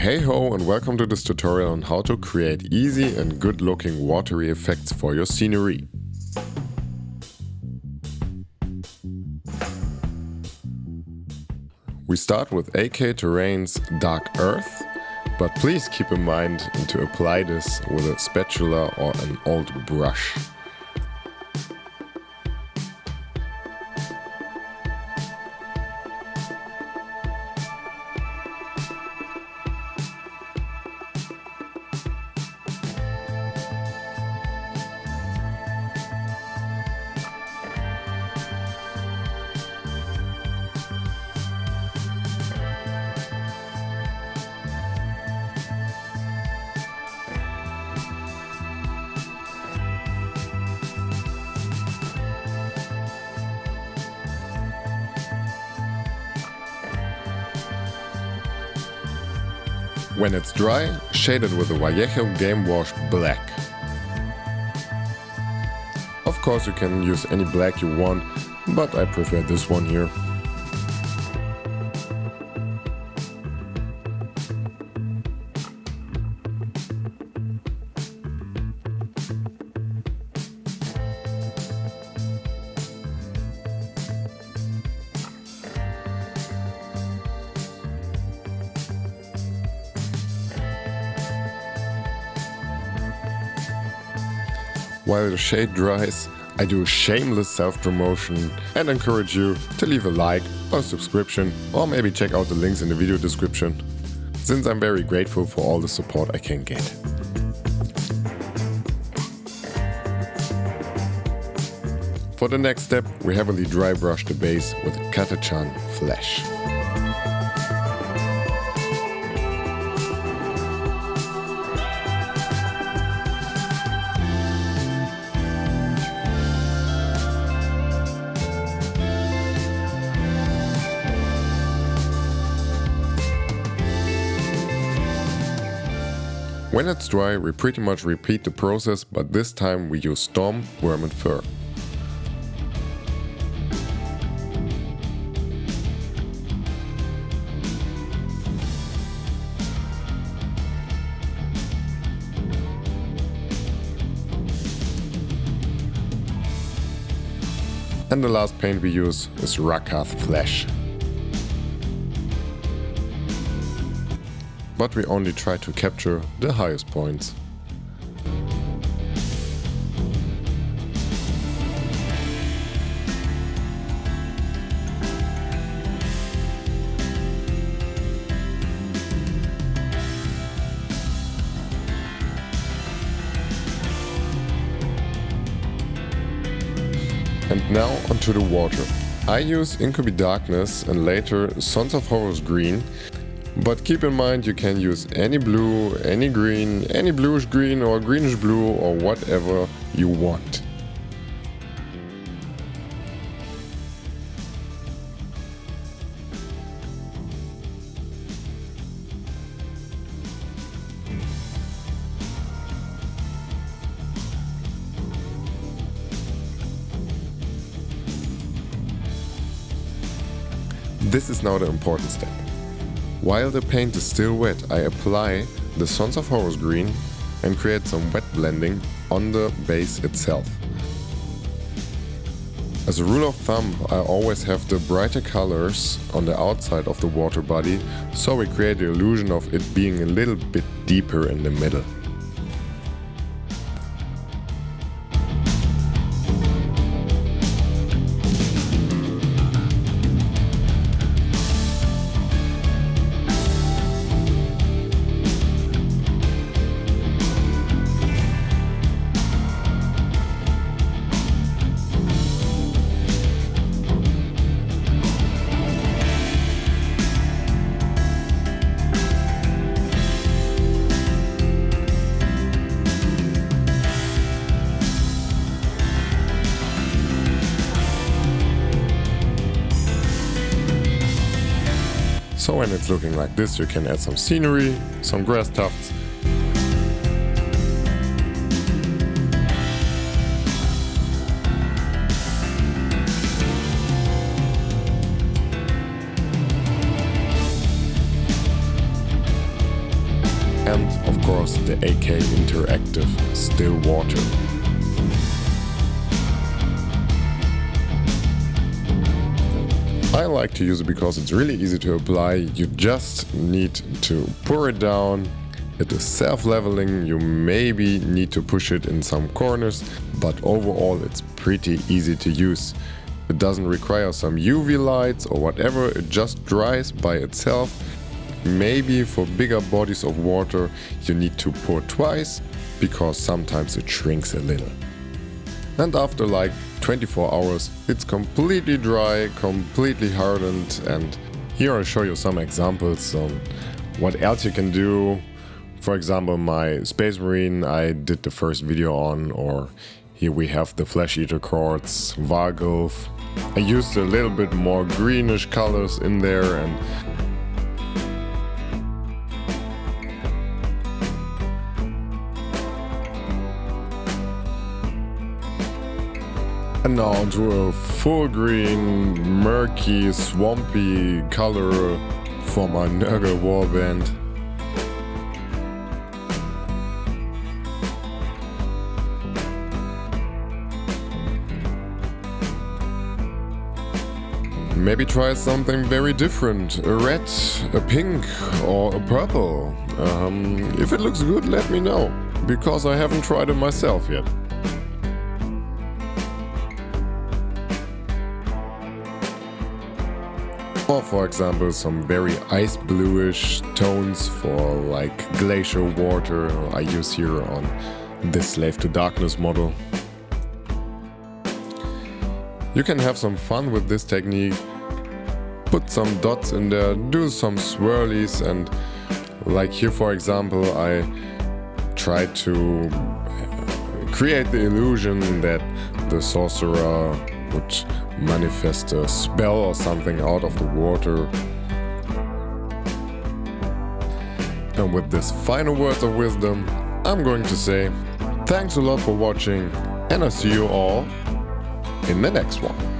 Hey ho, and welcome to this tutorial on how to create easy and good looking watery effects for your scenery. We start with AK Terrain's Dark Earth, but please keep in mind to apply this with a spatula or an old brush. When it's dry, shade it with a Vallejo Game Wash Black. Of course you can use any black you want, but I prefer this one here. While the shade dries, I do a shameless self-promotion and encourage you to leave a like or subscription, or maybe check out the links in the video description, since I'm very grateful for all the support I can get. For the next step, we heavily dry brush the base with Katachan Flash. When it's dry, we pretty much repeat the process, but this time we use Storm, Worm and Fur. And the last paint we use is Rakath Flash. But we only try to capture the highest points. And now onto the water. I use Incubi Darkness and later Sons of Horus Green. But keep in mind you can use any blue, any green, any bluish green or greenish blue or whatever you want. This is now the important step. While the paint is still wet, I apply the Sons of Horus Green and create some wet blending on the base itself. As a rule of thumb, I always have the brighter colors on the outside of the water body, so we create the illusion of it being a little bit deeper in the middle. So when it's looking like this, you can add some scenery, some grass tufts. and of course the AK Interactive Stillwater. I like to use it because it's really easy to apply. You just need to pour it down. It is self-leveling, you maybe need to push it in some corners, but overall it's pretty easy to use. It doesn't require some UV lights or whatever, it just dries by itself. Maybe for bigger bodies of water you need to pour twice, because sometimes it shrinks a little. And after like 24 hours it's completely dry, completely hardened, and here I'll show you some examples on what else you can do. For example, my Space Marine I did the first video on, or here we have the Flesh Eater Quartz, Vargulf. I used a little bit more greenish colors in there, and now into a full green, murky, swampy color for my Nurgle warband. Maybe try something very different, a red, a pink or a purple. If it looks good, let me know, because I haven't tried it myself yet. Or for example some very ice bluish tones for like glacier water I use here on this Slave to Darkness model. You can have some fun with this technique, put some dots in there, do some swirlies, and like here for example I tried to create the illusion that the sorcerer would manifest a spell or something out of the water. And with this final words of wisdom, I'm going to say thanks a lot for watching, and I'll see you all in the next one.